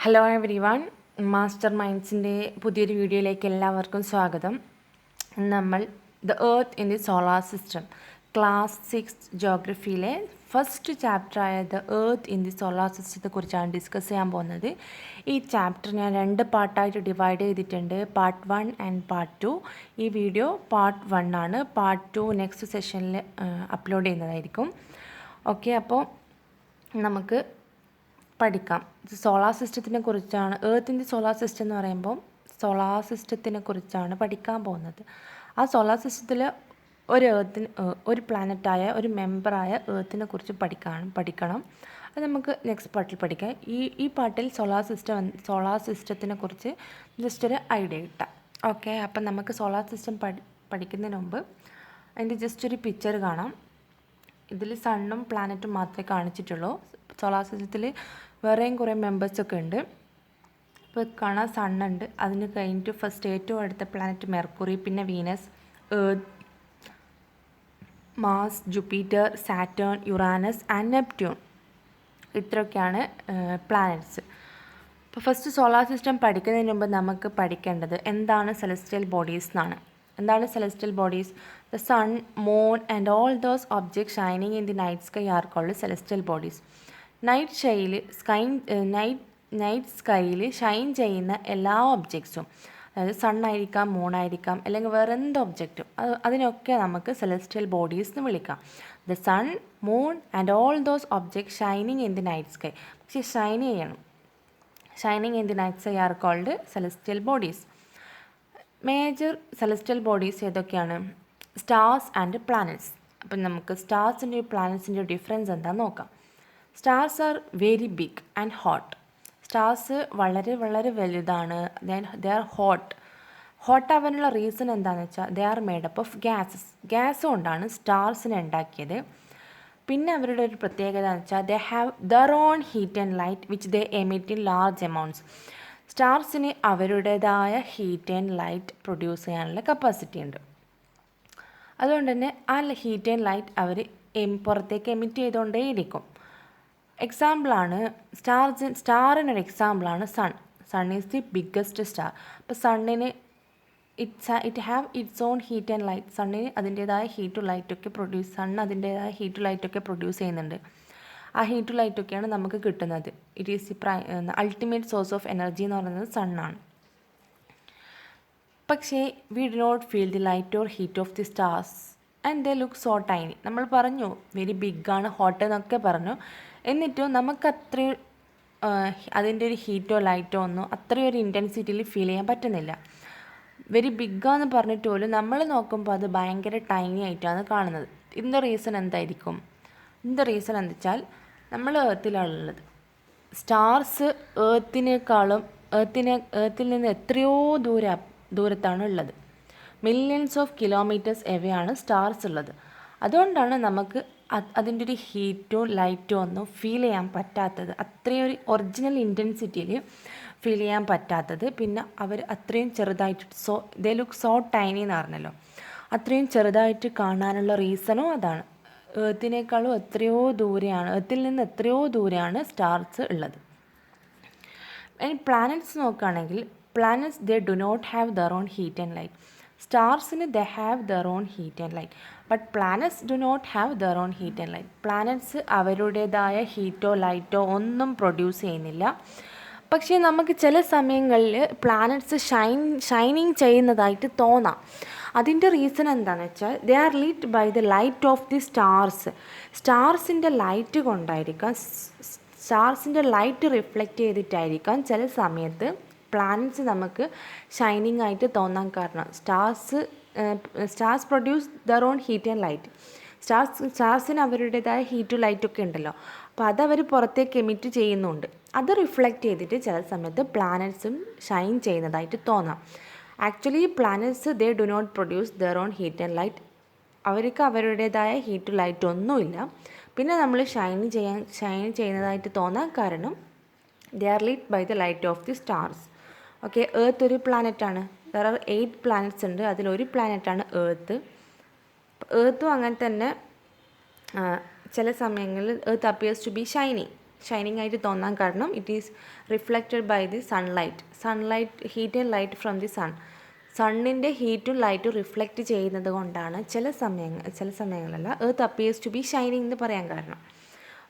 Hello everyone, Master മൈൻഡ്സിൻ്റെ പുതിയൊരു വീഡിയോയിലേക്ക് എല്ലാവർക്കും സ്വാഗതം. നമ്മൾ the Earth in the solar system class 6 ജോഗ്രഫിയിലെ ഫസ്റ്റ് ചാപ്റ്ററായ the Earth in the solar സിസ്റ്റത്തെ കുറിച്ചാണ് ഡിസ്കസ് ചെയ്യാൻ പോകുന്നത്. ഈ ചാപ്റ്റർ ഞാൻ 2 പാർട്ടായിട്ട് ഡിവൈഡ് ചെയ്തിട്ടുണ്ട്, പാർട്ട് 1 ആൻഡ് പാർട്ട് 2. ഈ വീഡിയോ പാർട്ട് 1 ആണ്. പാർട്ട് 2 നെക്സ്റ്റ് സെഷനിൽ അപ്ലോഡ് ചെയ്യുന്നതായിരിക്കും. ഓക്കെ, അപ്പോൾ നമുക്ക് പഠിക്കാം. സോളാർ സിസ്റ്റത്തിനെ കുറിച്ചാണ്. എർത്തിൻ്റെ സോളാർ സിസ്റ്റം എന്ന് പറയുമ്പോൾ സോളാർ സിസ്റ്റത്തിനെ കുറിച്ചാണ് പഠിക്കാൻ പോകുന്നത്. ആ സോളാർ സിസ്റ്റത്തിൽ ഒരു പ്ലാനറ്റായ ഒരു മെമ്പറായ എർത്തിനെ കുറിച്ച് പഠിക്കണം. അത് നമുക്ക് നെക്സ്റ്റ് പാർട്ടിൽ പഠിക്കാം. ഈ പാർട്ടിൽ സോളാർ സിസ്റ്റത്തിനെ കുറിച്ച് ജസ്റ്റ് ഒരു ഐഡിയ കിട്ടാം. ഓക്കെ, അപ്പം നമുക്ക് സോളാർ സിസ്റ്റം പഠിക്കുന്നതിന് മുമ്പ് അതിൻ്റെ ജസ്റ്റ് ഒരു പിക്ചർ കാണാം. ഇതിൽ സണ്ണും പ്ലാനറ്റും മാത്രമേ കാണിച്ചിട്ടുള്ളൂ. സോളാർ സിസ്റ്റത്തിൽ വേറെയും കുറേ മെമ്പേഴ്സൊക്കെ ഉണ്ട്. ഇപ്പോൾ കാണാൻ സണ്ണുണ്ട്, അതിന് കഴിഞ്ഞിട്ട് ഫസ്റ്റ് ഏറ്റവും അടുത്ത പ്ലാനറ്റ് മെർക്കുറി, പിന്നെ Venus, Earth, Mars, Jupiter, Saturn, Uranus and Neptune. ഇത്രയൊക്കെയാണ് പ്ലാനറ്റ്സ്. ഇപ്പോൾ ഫസ്റ്റ് സോളാർ സിസ്റ്റം പഠിക്കുന്നതിന് മുമ്പ് നമുക്ക് പഠിക്കേണ്ടത് എന്താണ് സെലസ്റ്റിയൽ ബോഡീസ് എന്നാണ്. എന്താണ് celestial bodies? The sun, moon and all those objects shining in the night sky are called celestial bodies. Night സ്കൈയിൽ ഷൈൻ ചെയ്യുന്ന എല്ലാ ഒബ്ജക്ട്സും, അതായത് സണ്ണായിരിക്കാം, മൂണായിരിക്കാം, അല്ലെങ്കിൽ വേറെ എന്ത് ഒബ്ജക്റ്റും, അതിനൊക്കെ നമുക്ക് സെലസ്റ്റിയൽ ബോഡീസ് എന്ന് വിളിക്കാം. The sun, moon and all those objects shining in the night sky. പക്ഷേ shining in the night sky are called celestial bodies. Major celestial bodies ഏതൊക്കെയാണ്? Stars and planets. അപ്പം നമുക്ക് സ്റ്റാർസിൻ്റെ പ്ലാനറ്റ്സിൻ്റെ ഡിഫറൻസ് എന്താണെന്ന് നോക്കാം. Stars are very big and hot. Stars വളരെ വളരെ വലുതാണ്. ദേ ആർ ഹോട്ട് ആവാനുള്ള റീസൺ എന്താണെന്ന് വെച്ചാൽ they are made up of gas കൊണ്ടാണ് സ്റ്റാർസിനെ ഉണ്ടാക്കിയത്. പിന്നെ അവരുടെ ഒരു പ്രത്യേകത എന്ന് വെച്ചാൽ they have their own heat and light which they emit in large amounts. സ്റ്റാർസിന് അവരുടേതായ ഹീറ്റ് ആൻഡ് ലൈറ്റ് പ്രൊഡ്യൂസ് ചെയ്യാനുള്ള കപ്പാസിറ്റി ഉണ്ട്. അതുകൊണ്ട് തന്നെ ആ ഹീറ്റ് ആൻഡ് ലൈറ്റ് അവർ പുറത്തേക്ക് എമിറ്റ് ചെയ്തുകൊണ്ടേയിരിക്കും. എക്സാമ്പിളാണ് സ്റ്റാറിനൊരു എക്സാമ്പിളാണ് sun is the biggest star. അപ്പോൾ സണ്ണിന് it have its own heat and light. സണ്ണിന് അതിൻ്റേതായ ഹീറ്റും ലൈറ്റൊക്കെ അതിൻ്റേതായ ഹീറ്റും ലൈറ്റൊക്കെ പ്രൊഡ്യൂസ് ചെയ്യുന്നുണ്ട്. ആ ഹീറ്റും ലൈറ്റൊക്കെയാണ് നമുക്ക് കിട്ടുന്നത്. It is the ultimate source of energy എന്ന് പറയുന്നത് സണ്ണാണ്. പക്ഷേ we do not feel the light or heat of the stars and they look so tiny. നമ്മൾ പറഞ്ഞു വെരി ബിഗാണ്, ഹോട്ട് എന്നൊക്കെ പറഞ്ഞു. എന്നിട്ടും നമുക്ക് അത്രയും അതിൻ്റെ ഒരു ഹീറ്റോ ലൈറ്റോ ഒന്നും അത്രയും ഒരു ഇൻറ്റൻസിറ്റിയിൽ ഫീൽ ചെയ്യാൻ പറ്റുന്നില്ല. വെരി ബിഗാന്ന് പറഞ്ഞിട്ട് പോലും നമ്മൾ നോക്കുമ്പോൾ അത് ഭയങ്കര ടൈനി ആയിട്ടാണ് കാണുന്നത്. ഇതിൻ്റെ റീസൺ എന്തായിരിക്കും? ഇതിൻ്റെ റീസൺ എന്താ വെച്ചാൽ നമ്മൾ എർത്തിലാണുള്ളത്. സ്റ്റാർസ് എർത്തിൽ നിന്ന് എത്രയോ ദൂരത്താണ് ഉള്ളത്. മില്യൺസ് ഓഫ് കിലോമീറ്റേഴ്സ് എവെയാണ് സ്റ്റാർസ് ഉള്ളത്. അതുകൊണ്ടാണ് നമുക്ക് അതിൻ്റെ ഒരു ഹീറ്റോ ലൈറ്റോ ഒന്നും ഫീൽ ചെയ്യാൻ പറ്റാത്തത്, അത്രയും ഒരു ഒറിജിനൽ ഇൻറ്റൻസിറ്റിയിൽ ഫീൽ ചെയ്യാൻ പറ്റാത്തത്. പിന്നെ അവർ അത്രയും ചെറുതായിട്ട് ദേ ലുക്ക് സോ ടൈനി എന്ന് പറഞ്ഞല്ലോ, അത്രയും ചെറുതായിട്ട് കാണാനുള്ള റീസണും അതാണ്. എർത്തിൽ നിന്ന് എത്രയോ ദൂരെയാണ് സ്റ്റാർസ് ഉള്ളത്. ഇനി പ്ലാനറ്റ്സ് നോക്കുകയാണെങ്കിൽ planets they do not have their own heat and light. സ്റ്റാർസിന് they have their own heat and light, but planets do not have their own heat and light. Planets അവരുടേതായ ഹീറ്റോ ലൈറ്റോ ഒന്നും പ്രൊഡ്യൂസ് ചെയ്യുന്നില്ല. പക്ഷേ നമുക്ക് ചില സമയങ്ങളിൽ പ്ലാനറ്റ്സ് ഷൈനിങ് ചെയ്യുന്നതായിട്ട് തോന്നാം. അതിൻ്റെ റീസൺ എന്താണെന്ന് വെച്ചാൽ they are lit by the light of the സ്റ്റാർസിൻ്റെ ലൈറ്റ് കൊണ്ടായിരിക്കാം, സ്റ്റാർസിൻ്റെ ലൈറ്റ് റിഫ്ലക്റ്റ് ചെയ്തിട്ടായിരിക്കാം ചില സമയത്ത് പ്ലാനറ്റ്സ് നമുക്ക് ഷൈനിങ് ആയിട്ട് തോന്നാൻ കാരണം. Stars produce their own heat and light. സ്റ്റാർസിന് അവരുടേതായ ഹീറ്റും ലൈറ്റൊക്കെ ഉണ്ടല്ലോ, അപ്പോൾ അതവർ പുറത്തേക്ക് എമിറ്റ് ചെയ്യുന്നുണ്ട്. അത് റിഫ്ലക്റ്റ് ചെയ്തിട്ട് ചില സമയത്ത് പ്ലാനറ്റ്സും ഷൈൻ ചെയ്യുന്നതായിട്ട് തോന്നാം. Actually planets they do not produce their own heat and light. അവർക്ക് അവരുടേതായ ഹീറ്റും ലൈറ്റ് ഒന്നുമില്ല. പിന്നെ നമ്മൾ ഷൈൻ ചെയ്യുന്നതായിട്ട് തോന്നാൻ കാരണം they are lit by the light of the stars. Okay, earth ഒരു പ്ലാനറ്റാണ്. ദർ ആർ 8 പ്ലാനറ്റ്സ് ഉണ്ട്. അതിലൊരു പ്ലാനറ്റാണ് എർത്തും അങ്ങനെ തന്നെ ചില സമയങ്ങളിൽ Earth appears to be shiny. Shining ആയിട്ട് തോന്നാൻ കാരണം it is reflected by the sunlight heat and light from the sun. സണ്ണിൻ്റെ ഹീറ്റും ലൈറ്റും റിഫ്ലക്റ്റ് ചെയ്യുന്നത് കൊണ്ടാണ് ചില സമയങ്ങളല്ല Earth appears to be shining എന്ന് പറയാൻ കാരണം.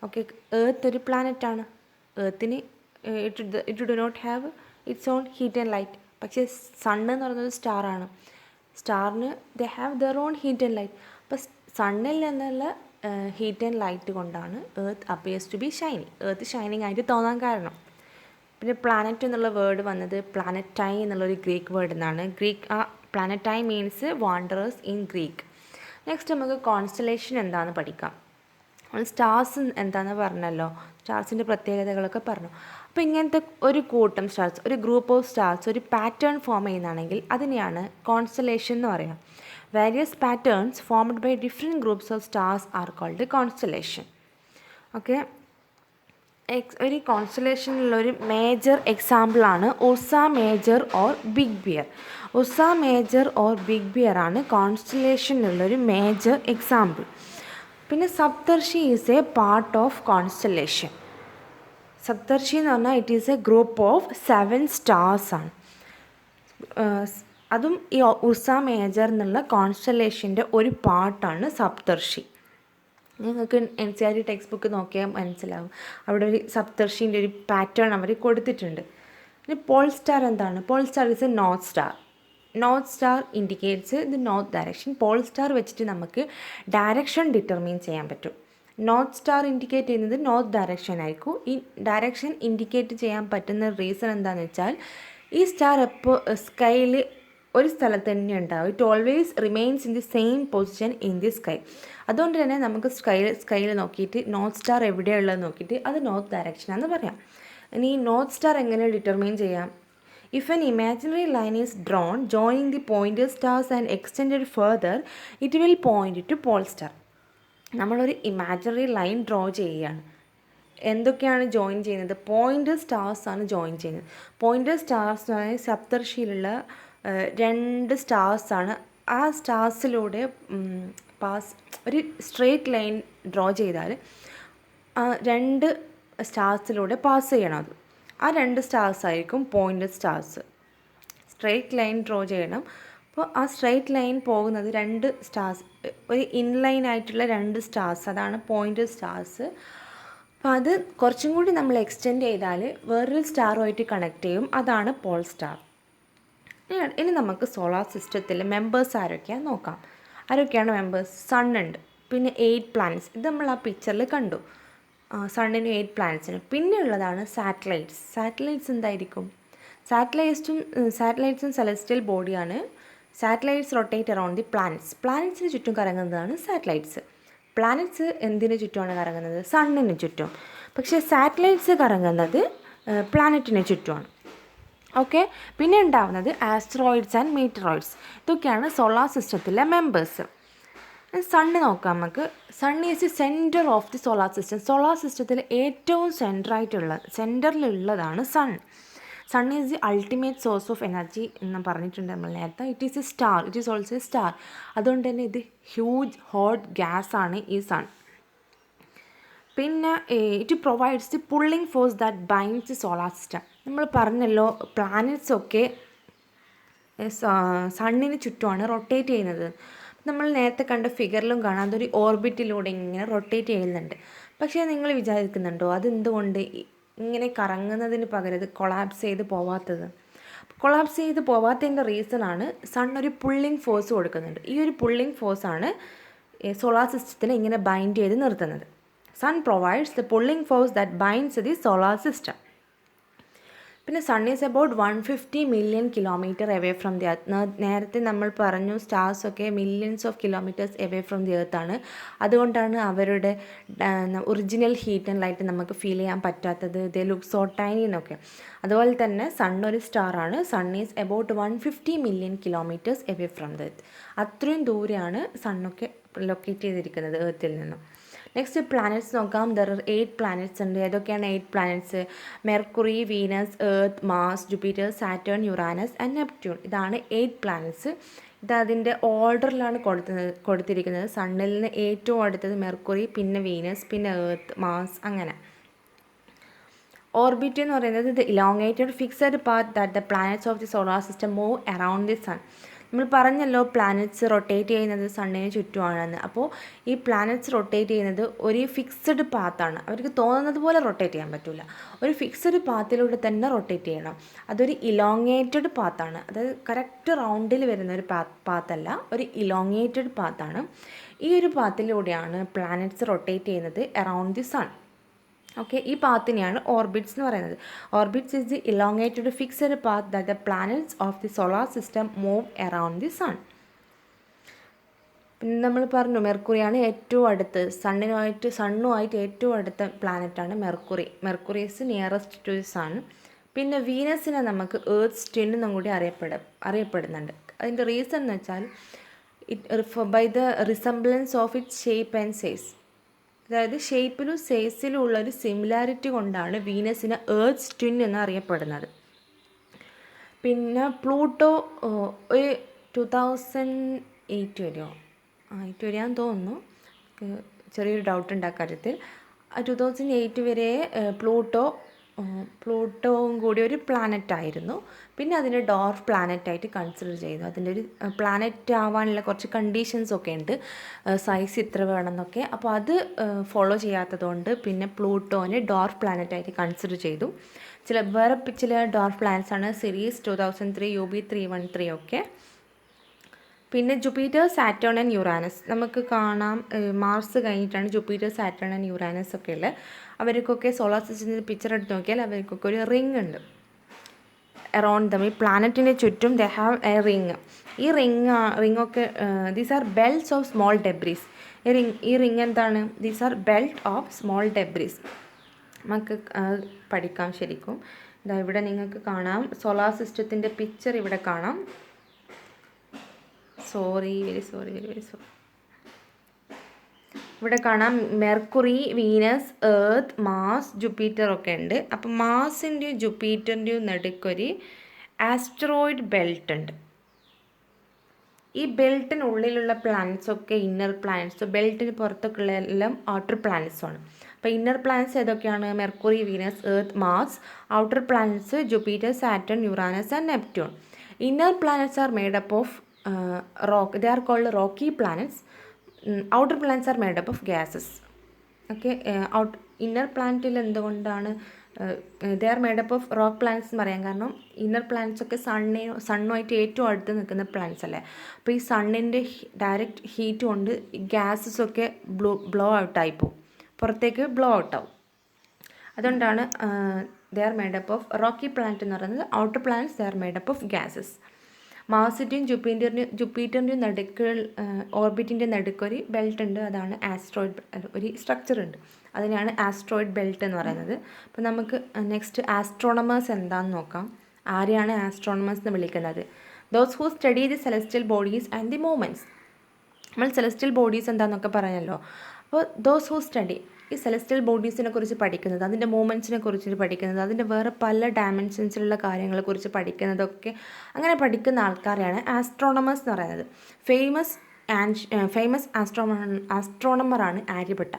ഓക്കെ, എർത്ത് ഒരു പ്ലാനറ്റാണ്. എർത്തിന് it do not have its own heat and light. പക്ഷേ സണ്ണ് എന്ന് പറയുന്നത് സ്റ്റാറാണ്. സ്റ്റാറിന് they have their own heat and light. അപ്പോൾ സണ്ണിൽ നിന്നുള്ള ഹീറ്റ് ആൻഡ് ലൈറ്റ് കൊണ്ടാണ് earth appears to be shining, earth shining ആയിട്ട് തോന്നാൻ കാരണം. പിന്നെ പ്ലാനറ്റ് എന്നുള്ള വേർഡ് വന്നത് പ്ലാനറ്റൈ എന്നുള്ളൊരു ഗ്രീക്ക് വേർഡിൽ നിന്നാണ്. പ്ലാനറ്റൈ means wanderers in Greek. Next നമുക്ക് കോൺസ്റ്റലേഷൻ എന്താണെന്ന് പഠിക്കാം. നമ്മൾ സ്റ്റാർസ് എന്താണെന്ന് പറഞ്ഞല്ലോ, സ്റ്റാർസിൻ്റെ പ്രത്യേകതകളൊക്കെ പറഞ്ഞു. അപ്പോൾ ഇങ്ങനത്തെ ഒരു കൂട്ടം സ്റ്റാർസ്, ഒരു ഗ്രൂപ്പ് ഓഫ് സ്റ്റാർസ് ഒരു പാറ്റേൺ ഫോം ചെയ്യുന്നതാണെങ്കിൽ അതിനെയാണ് കോൺസ്റ്റലേഷൻ എന്ന് പറയാം. Various patterns formed by different groups of stars are called constellation. Okay, ഒരു കോൺസ്റ്റലേഷനിലുള്ളൊരു മേജർ എക്സാമ്പിളാണ് Ursa Major or Big Bear. Ursa Major or Big Bear ആണ് കോൺസ്റ്റലേഷനിലുള്ളൊരു മേജർ എക്സാമ്പിൾ. പിന്നെ Saptarishi is a part of constellation. Saptarishi എന്ന് പറഞ്ഞാൽ it is a group of 7 stars ആണ്. അതും ഈ ഉർസ മേജർ എന്നുള്ള കോൺസ്റ്റലേഷൻ്റെ ഒരു പാർട്ടാണ് സപ്തർഷി. നിങ്ങൾക്ക് NCERT ടെക്സ്റ്റ് ബുക്ക് നോക്കിയാൽ മനസ്സിലാവും, അവിടെ ഒരു സപ്തർഷീൻ്റെ ഒരു പാറ്റേൺ അവർ കൊടുത്തിട്ടുണ്ട്. പിന്നെ പോൾ സ്റ്റാർ എന്താണ്? Pole star is a north star. North star indicates the north direction. Pole star വെച്ചിട്ട് നമുക്ക് ഡയറക്ഷൻ ഡിറ്റർമിൻ ചെയ്യാൻ പറ്റും. നോർത്ത് സ്റ്റാർ ഇൻഡിക്കേറ്റ് ചെയ്യുന്നത് നോർത്ത് ഡയറക്ഷൻ ആയിരിക്കും. ഈ ഡയറക്ഷൻ ഇൻഡിക്കേറ്റ് ചെയ്യാൻ പറ്റുന്ന റീസൺ എന്താണെന്ന് വെച്ചാൽ ഈ സ്റ്റാർ എപ്പോൾ സ്കൈയിൽ ഒരു സ്ഥലത്ത് തന്നെ ഉണ്ടാവും. It always remains in the same position in the sky. അതുകൊണ്ട് തന്നെ നമുക്ക് സ്കൈയിൽ നോക്കിയിട്ട് നോർത്ത് സ്റ്റാർ എവിടെയുള്ളത് നോക്കിയിട്ട് അത് നോർത്ത് ഡയറക്ഷനാണെന്ന് പറയാം. ഇനി നോർത്ത് സ്റ്റാർ എങ്ങനെ ഡിറ്റർമിൻ ചെയ്യാം? If an imaginary line is drawn joining the pointer stars and extended further it will point to pole star. നമ്മളൊരു ഇമാജിനറി ലൈൻ ഡ്രോ ചെയ്യുകയാണ്. എന്തൊക്കെയാണ് ജോയിൻ ചെയ്യുന്നത്? പോയിൻ്റർ സ്റ്റാർസാണ് ജോയിൻ ചെയ്യുന്നത്. പോയിൻ്റർ സ്റ്റാർസ് എന്ന് പറഞ്ഞാൽ സപ്തർഷിയിലുള്ള 2 സ്റ്റാർസാണ്. ആ സ്റ്റാർസിലൂടെ ഒരു സ്ട്രെയിറ്റ് ലൈൻ ഡ്രോ ചെയ്താൽ 2 സ്റ്റാർസിലൂടെ പാസ് ചെയ്യണം. അത് ആ 2 സ്റ്റാർസ് ആയിരിക്കും pointer stars. Straight line draw ചെയ്യണം. അപ്പോൾ ആ സ്ട്രെയിറ്റ് ലൈൻ പോകുന്നത് 2 സ്റ്റാർസ്, ഒരു ഇൻലൈൻ ആയിട്ടുള്ള 2 സ്റ്റാർസ്, അതാണ് പോയിൻ്റർ സ്റ്റാർസ്. അപ്പോൾ അത് കുറച്ചും കൂടി നമ്മൾ എക്സ്റ്റെൻഡ് ചെയ്താൽ വേറൊരു സ്റ്റാറുമായിട്ട് കണക്ട് ചെയ്യും, അതാണ് പോൾ സ്റ്റാർ. ഇനി നമുക്ക് സോളാർ സിസ്റ്റത്തിൽ മെമ്പേഴ്സ് ആരൊക്കെയാണെന്ന് നോക്കാം. ആരൊക്കെയാണ് മെമ്പേഴ്സ്? സൺ ഉണ്ട്, പിന്നെ 8 പ്ലാനറ്റ്സ്. ഇത് നമ്മൾ ആ പിക്ചറിൽ കണ്ടു, സണ്ണിനും 8 പ്ലാനറ്റ്സിനും. പിന്നെ ഉള്ളതാണ് സാറ്റലൈറ്റ്സ്. സാറ്റലൈറ്റ്സ് എന്തായിരിക്കും? സാറ്റലൈറ്റ്സും സെലസ്റ്റിയൽ ബോഡിയാണ്. Satellites rotate around the planets. പ്ലാനറ്റ്സിന് ചുറ്റും കറങ്ങുന്നതാണ് സാറ്റലൈറ്റ്സ്. പ്ലാനറ്റ്സ് എന്തിനു ചുറ്റുമാണ് കറങ്ങുന്നത്? സണ്ണിന് ചുറ്റും. പക്ഷേ സാറ്റലൈറ്റ്സ് കറങ്ങുന്നത് പ്ലാനറ്റിന് ചുറ്റുമാണ്. ഓക്കെ, പിന്നെ ഉണ്ടാവുന്നത് ആസ്ട്രോയിഡ്സ് ആൻഡ് മീറ്ററോയിഡ്സ്. ഇതൊക്കെയാണ് സോളാർ സിസ്റ്റത്തിലെ മെമ്പേഴ്സ്. സണ്ണ് നോക്കാം നമുക്ക്. Sun is the centre of the solar system. Solar സിസ്റ്റത്തിൽ ഏറ്റവും സെൻറ്ററിലുള്ളതാണ് sun. Sun is the ultimate source of energy എന്ന് പറഞ്ഞിട്ടുണ്ട് നമ്മൾ നേരത്തെ. It is a star, it is also a star. അതുകൊണ്ട് തന്നെ ഇത് ഹ്യൂജ് ഹോട്ട് ഗ്യാസ് ആണ് ഈ സൺ. പിന്നെ it provides the pulling force that binds the solar system. നമ്മൾ പറഞ്ഞല്ലോ പ്ലാനറ്റ്സൊക്കെ സണ്ണിന് ചുറ്റുമാണ് റൊട്ടേറ്റ് ചെയ്യുന്നത്. നമ്മൾ നേരത്തെ കണ്ട ഫിഗറിലും കാണാം, അതൊരു ഓർബിറ്റിലൂടെ ഇങ്ങനെ റൊട്ടേറ്റ് ചെയ്യുന്നുണ്ട്. പക്ഷേ നിങ്ങൾ വിചാരിക്കുന്നുണ്ടോ അതെന്തുകൊണ്ട് ഇങ്ങനെ കറങ്ങുന്നതിന് പകരം ഇത് കൊളാപ്സ് ചെയ്ത് പോവാത്തത്? കൊളാപ്സ് ചെയ്ത് പോവാത്തതിൻ്റെ റീസണാണ് സൺ ഒരു പുള്ളിങ് ഫോഴ്സ് കൊടുക്കുന്നുണ്ട്. ഈ ഒരു പുള്ളിങ് ഫോഴ്സാണ് സോളാർ സിസ്റ്റത്തിനെ ഇങ്ങനെ ബൈൻഡ് ചെയ്ത് നിർത്തുന്നത്. Sun provides the pulling force that binds the solar system. പിന്നെ sun is about 150 million kilometre away from the Earth. നേരത്തെ നമ്മൾ പറഞ്ഞു സ്റ്റാർസൊക്കെ millions of kilometres away from the Earth ആണ്. അതുകൊണ്ടാണ് അവരുടെ ഒറിജിനൽ ഹീറ്റ് ആൻഡ് ലൈറ്റ് നമുക്ക് ഫീൽ ചെയ്യാൻ പറ്റാത്തത്. ദേ ലുക്ക് സോ ടൈനി എന്നൊക്കെ. അതുപോലെ തന്നെ സൺ ഒരു സ്റ്റാറാണ്. Sun is about 150 million kilometres away from the Earth. അത്രയും ദൂരെയാണ് സണ്ണൊക്കെ ലൊക്കേറ്റ് ചെയ്തിരിക്കുന്നത് എർത്തിൽ നിന്നും. നെക്സ്റ്റ് പ്ലാനറ്റ്സ് നോക്കാം. ദർ ആർ 8 പ്ലാനറ്റ്സ് ഉണ്ട്. ഏതൊക്കെയാണ് 8 planets? Mercury, Venus, Earth, Mars, Jupiter, Saturn, Uranus and Neptune. ഇതാണ് 8 പ്ലാനറ്റ്സ്. ഇത് അതിൻ്റെ ഓർഡറിലാണ് കൊടുത്തിരിക്കുന്നത്. സണ്ണിൽ നിന്ന് ഏറ്റവും അടുത്തത് മെർക്കുറി, പിന്നെ വീനസ്, പിന്നെ എർത്ത്, മാർസ്, അങ്ങനെ. ഓർബിറ്റ് എന്ന് പറയുന്നത് the elongated fixed path that the planets of the solar system move around the sun. നമ്മൾ പറഞ്ഞല്ലോ പ്ലാനറ്റ്സ് റൊട്ടേറ്റ് ചെയ്യുന്നത് സണ്ണിന് ചുറ്റുമാണെന്ന്. അപ്പോൾ ഈ പ്ലാനറ്റ്സ് റൊട്ടേറ്റ് ചെയ്യുന്നത് ഒരു ഫിക്സഡ് പാത്താണ്. അവർക്ക് തോന്നുന്നത് പോലെ റൊട്ടേറ്റ് ചെയ്യാൻ പറ്റില്ല. ഒരു ഫിക്സഡ് പാത്തിലൂടെ തന്നെ റൊട്ടേറ്റ് ചെയ്യണം. അതൊരു ഇലോങ്ങേറ്റഡ് പാത്താണ്. അതായത് കറക്റ്റ് റൗണ്ടിൽ വരുന്ന ഒരു പാത്തല്ല, ഒരു ഇലോങ്ങേറ്റഡ് പാത്താണ്. ഈ ഒരു പാത്തിലൂടെയാണ് പ്ലാനറ്റ്സ് റൊട്ടേറ്റ് ചെയ്യുന്നത് അറൗണ്ട് ദി സൺ. ഓക്കെ, ഈ പാത്തിനെയാണ് ഓർബിറ്റ്സ് എന്ന് പറയുന്നത്. Orbits is the elongated fixed path that the planets of the solar system move around the sun. പിന്നെ നമ്മൾ പറഞ്ഞു മെർക്കുറിയാണ് ഏറ്റവും അടുത്ത് സണ്ണുമായിട്ട് ഏറ്റവും അടുത്ത പ്ലാനറ്റാണ് Mercury. Mercury is nearest to the sun. പിന്നെ വീനസിനെ നമുക്ക് എർത്ത് ട്വിൻ എന്നും കൂടി അറിയപ്പെടുന്നുണ്ട്. അതിൻ്റെ റീസൺ എന്ന് വെച്ചാൽ by the resemblance of it shape and size. അതായത് ഷേപ്പിലും സൈസിലും ഉള്ള ഒരു സിമിലാരിറ്റി കൊണ്ടാണ് വീനസിനെ എർത്ത് ട്വിൻ എന്ന് അറിയപ്പെടുന്നത്. പിന്നെ പ്ലൂട്ടോ ഒരു 2008 വരെയോ വരെയാന്ന് തോന്നുന്നു, ചെറിയൊരു ഡൗട്ട് ഉണ്ട് ആ കാര്യത്തിൽ. 2008 വരെ പ്ലൂട്ടോവും കൂടി ഒരു പ്ലാനറ്റ് ആയിരുന്നു. പിന്നെ അതിനെ ഡോർഫ് പ്ലാനറ്റായിട്ട് കൺസിഡർ ചെയ്തു. അതിൻ്റെ ഒരു പ്ലാനറ്റ് ആവാനുള്ള കുറച്ച് കണ്ടീഷൻസൊക്കെ ഉണ്ട്, സൈസ് ഇത്ര വേണമെന്നൊക്കെ. അപ്പോൾ അത് ഫോളോ ചെയ്യാത്തതുകൊണ്ട് പിന്നെ പ്ലൂട്ടോനെ ഡോർഫ് പ്ലാനറ്റായിട്ട് കൺസിഡർ ചെയ്തു. ചില ഡോർഫ് പ്ലാനറ്റ്സ് ആണ് സിരീസ് 2003, UB313 ഒക്കെ. പിന്നെ ജൂപ്പിറ്റർ, സാറ്റേൺ ആൻഡ് യുറാനസ് നമുക്ക് കാണാം. മാർസ് കഴിഞ്ഞിട്ടാണ് ജൂപ്പിറ്റർ, സാറ്റേൺ ആൻഡ് യുറാനസ് ഒക്കെ ഉള്ളത്. അവർക്കൊക്കെ സോളാർ സിസ്റ്റത്തിൻ്റെ പിക്ചർ എടുത്ത് നോക്കിയാൽ അവർക്കൊക്കെ ഒരു റിങ് ഉണ്ട് അറൗണ്ട് ദം. ഈ പ്ലാനറ്റിൻ്റെ ചുറ്റും ദേ ഹാവ് എ റിങ്. ഈ റിങ്ങൊക്കെ these are belts of small debris. ഈ റിങ് എന്താണ്? These are belt of small debris. നമുക്ക് പഠിക്കാം ശരിക്കും. ഇതാ ഇവിടെ നിങ്ങൾക്ക് കാണാം സോളാർ സിസ്റ്റത്തിൻ്റെ പിക്ചർ ഇവിടെ കാണാം. Very sorry. ഇവിടെ കാണാം Mercury, Venus, Earth, Mars, Jupiter ഒക്കെ ഉണ്ട്. അപ്പം മാർസിൻ്റെയും ജൂപ്പിറ്ററിൻ്റെയും നടുക്കൊരു ആസ്ട്രോയിഡ് ബെൽറ്റ് ഉണ്ട്. ഈ ബെൽറ്റിനുള്ളിലുള്ള പ്ലാനറ്റ്സ് ഒക്കെ ഇന്നർ പ്ലാനറ്റ്സ്, ബെൽറ്റിന് പുറത്തൊക്കെ ഉള്ള എല്ലാം ഔട്ടർ പ്ലാനറ്റ്സുമാണ്. അപ്പോൾ ഇന്നർ പ്ലാനറ്റ്സ് ഏതൊക്കെയാണ്? Mercury, Venus, Earth, Mars. Outer planets Jupiter, Saturn, Uranus and Neptune. Inner planets are made up of rock. They are called rocky planets. Outer planets are made up of gases. Okay, inner planetil എന്തുകൊണ്ടാണ് they are made up of rock planets എന്ന് പറയാൻ കാരണം inner planets ഒക്കെ സണ്ണുമായിട്ട് ഏറ്റവും അടുത്ത് നിൽക്കുന്ന planets അല്ലേ. അപ്പോൾ ഈ സണ്ണിൻ്റെ ഡയറക്റ്റ് ഹീറ്റ് കൊണ്ട് ഗ്യാസസ് ഒക്കെ ബ്ലോ ഔട്ടായി പോകും, പുറത്തേക്ക് ബ്ലോ ഔട്ടാവും. അതുകൊണ്ടാണ് they are made up of rocky planet എന്ന് പറയുന്നത്. Outer planets they are made up of gases. മാർസിൻ്റെയും ജൂപ്പിറ്ററിൻ്റെയും നടുക്കുകൾ, ഓർബിറ്റിൻ്റെ നടുക്കൊരു ബെൽറ്റ് ഉണ്ട്. അതാണ് ഒരു സ്ട്രക്ചർ ഉണ്ട്, അതിനാണ് ആസ്ട്രോയിഡ് ബെൽറ്റ് എന്ന് പറയുന്നത്. അപ്പോൾ നമുക്ക് നെക്സ്റ്റ് ആസ്ട്രോണമേഴ്സ് എന്താണെന്ന് നോക്കാം. ആരെയാണ് ആസ്ട്രോണമേഴ്സ് എന്ന് വിളിക്കുന്നത്? Those who study the celestial bodies and the movements. നമ്മൾ സെലസ്റ്റിയൽ ബോഡീസ് എന്താണെന്നൊക്കെ പറഞ്ഞല്ലോ. അപ്പോൾ ദോസ് ഹൂ സ്റ്റഡി, ഈ സെലസ്റ്റിയൽ ബോഡീസിനെ കുറിച്ച് പഠിക്കുന്നത്, അതിൻ്റെ മൂവ്മെൻറ്റ്സിനെ കുറിച്ച് പഠിക്കുന്നത്, അതിൻ്റെ വേറെ പല ഡയമെൻഷൻസിലുള്ള കാര്യങ്ങളെക്കുറിച്ച് പഠിക്കുന്നതൊക്കെ, അങ്ങനെ പഠിക്കുന്ന ആൾക്കാരെയാണ് ആസ്ട്രോണമേഴ്സ് എന്ന് പറയുന്നത്. ഫേമസ് ആസ്ട്രോണമറാണ് ആര്യഭട്ട.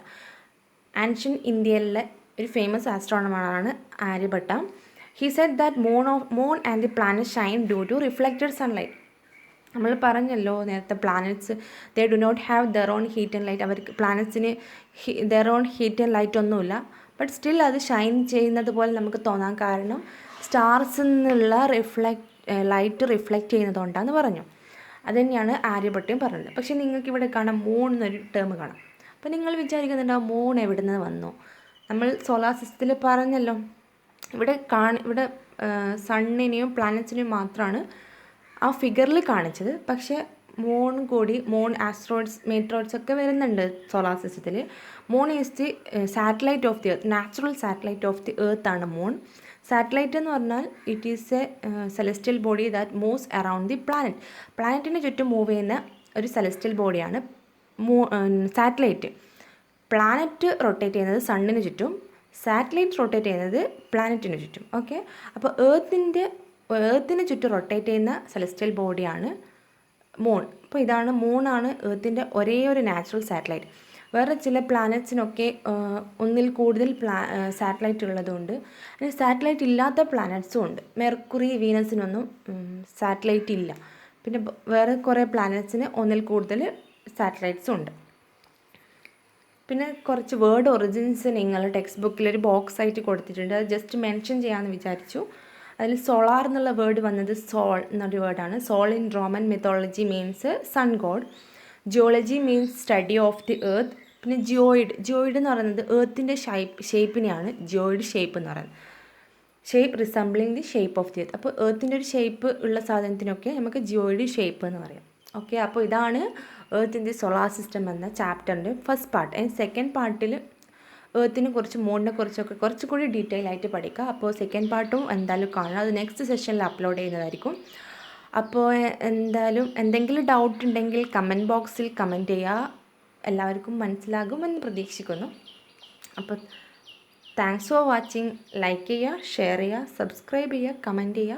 ആൻഷ്യൻ ഇന്ത്യയിലെ ഒരു ഫേമസ് ആസ്ട്രോണമറാണ് Aryabhata. He said that moon and the planet shine due to reflected sunlight. നമ്മൾ പറഞ്ഞല്ലോ നേരത്തെ planets they do not have their own heat and light. അവർക്ക് പ്ലാനറ്റ്സിന് their own heat and light ഒന്നുമില്ല, ബട്ട് സ്റ്റിൽ അത് ഷൈൻ ചെയ്യുന്നത് പോലെ നമുക്ക് തോന്നാൻ കാരണം സ്റ്റാർസിൽ നിന്നുള്ള ലൈറ്റ് റിഫ്ലക്റ്റ് ചെയ്യുന്നതുകൊണ്ടാണെന്ന് പറഞ്ഞു. അത് തന്നെയാണ് ആര്യഭട്ടയും പറഞ്ഞത്. പക്ഷേ നിങ്ങൾക്ക് ഇവിടെ കാണാം മൂൺ എന്നൊരു ടേം കാണാം. അപ്പോൾ നിങ്ങൾ വിചാരിക്കുന്നുണ്ടാവും മൂൺ എവിടെ നിന്ന് വന്നു? നമ്മൾ സോളാർ സിസ്റ്റത്തിൽ പറഞ്ഞല്ലോ, ഇവിടെ സണ്ണിനെയും പ്ലാനറ്റ്സിനെയും മാത്രമാണ് ആ ഫിഗറിൽ കാണിച്ചത്. പക്ഷേ മൂൺ ആസ്ട്രോയിഡ്സ്, മീറ്ററോയിഡ്സ് ഒക്കെ വരുന്നുണ്ട് സോളാർ സിസ്റ്റത്തിൽ. Moon is the satellite of the Earth, natural satellite of the Earth ആണ് മൂൺ. സാറ്റലൈറ്റ് എന്ന് പറഞ്ഞാൽ it is a celestial body that moves around the planet. പ്ലാനറ്റിന് ചുറ്റും മൂവ് ചെയ്യുന്ന ഒരു സെലസ്റ്റിയൽ ബോഡിയാണ് സാറ്റലൈറ്റ്. പ്ലാനറ്റ് റൊട്ടേറ്റ് ചെയ്യുന്നത് സണ്ണിന് ചുറ്റും, സാറ്റലൈറ്റ് റൊട്ടേറ്റ് ചെയ്യുന്നത് പ്ലാനറ്റിന് ചുറ്റും. ഓക്കെ, അപ്പോൾ എർത്തിന് ചുറ്റും റൊട്ടേറ്റ് ചെയ്യുന്ന സെലസ്റ്റിയൽ ബോഡിയാണ് മൂൺ. അപ്പോൾ ഇതാണ് മൂണാണ് എർത്തിൻ്റെ ഒരേ ഒരു നാച്ചുറൽ സാറ്റലൈറ്റ്. വേറെ ചില പ്ലാനറ്റ്സിനൊക്കെ ഒന്നിൽ കൂടുതൽ സാറ്റലൈറ്റ് ഉള്ളതുകൊണ്ട് അതിന് സാറ്റലൈറ്റ് ഇല്ലാത്ത പ്ലാനറ്റ്സും ഉണ്ട്. മെർക്കുറി, വീനസിനൊന്നും സാറ്റലൈറ്റ് ഇല്ല. പിന്നെ വേറെ കുറേ പ്ലാനറ്റ്സിന് ഒന്നിൽ കൂടുതൽ സാറ്റലൈറ്റ്സും ഉണ്ട്. പിന്നെ കുറച്ച് വേർഡ് ഒറിജിൻസ് നിങ്ങൾ ടെക്സ്റ്റ് ബുക്കിൽ ഒരു ബോക്സ് ആയിട്ട് കൊടുത്തിട്ടുണ്ട്. അത് ജസ്റ്റ് മെൻഷൻ ചെയ്യാമെന്ന് വിചാരിച്ചു. അതിൽ സോളാർ എന്നുള്ള വേർഡ് വന്നത് സോൾ എന്നൊരു വേർഡാണ്. Sol in Roman mythology means sun god. Geology means study of the Earth. പിന്നെ ജിയോയിഡ് എന്ന് പറയുന്നത് എർത്തിൻ്റെ ഷേപ്പിനെയാണ് ജിയോയിഡ് ഷേപ്പ് എന്ന് പറയുന്നത്. Shape resembling the shape of the Earth. അപ്പോൾ എർത്തിൻ്റെ ഒരു ഷേപ്പ് ഉള്ള സാധനത്തിനൊക്കെ നമുക്ക് ജിയോയിഡ് ഷേപ്പ് എന്ന് പറയാം. ഓക്കെ, അപ്പോൾ ഇതാണ് earth in the solar system എന്ന ചാപ്റ്ററിൻ്റെ ഫസ്റ്റ് പാർട്ട്. ആൻഡ് സെക്കൻഡ് പാർട്ടിൽ എർത്തിനെ കുറിച്ച് മൂണിനെ കുറിച്ചൊക്കെ കുറച്ചുകൂടി ഡീറ്റെയിൽ ആയിട്ട് പഠിക്കുക. അപ്പോൾ സെക്കൻഡ് പാർട്ടും എന്തായാലും കാണുക. അത് നെക്സ്റ്റ് സെഷനിൽ അപ്ലോഡ് ചെയ്യുന്നതായിരിക്കും. അപ്പോൾ എന്തായാലും എന്തെങ്കിലും ഡൗട്ട് ഉണ്ടെങ്കിൽ കമൻറ്റ് ബോക്സിൽ കമൻറ്റ് ചെയ്യുക. എല്ലാവർക്കും മനസ്സിലാകുമെന്ന് പ്രതീക്ഷിക്കുന്നു. അപ്പോൾ താങ്ക്സ് ഫോർ വാച്ചിങ്. ലൈക്ക് ചെയ്യുക, ഷെയർ ചെയ്യുക, സബ്സ്ക്രൈബ് ചെയ്യുക, കമൻറ്റ് ചെയ്യുക.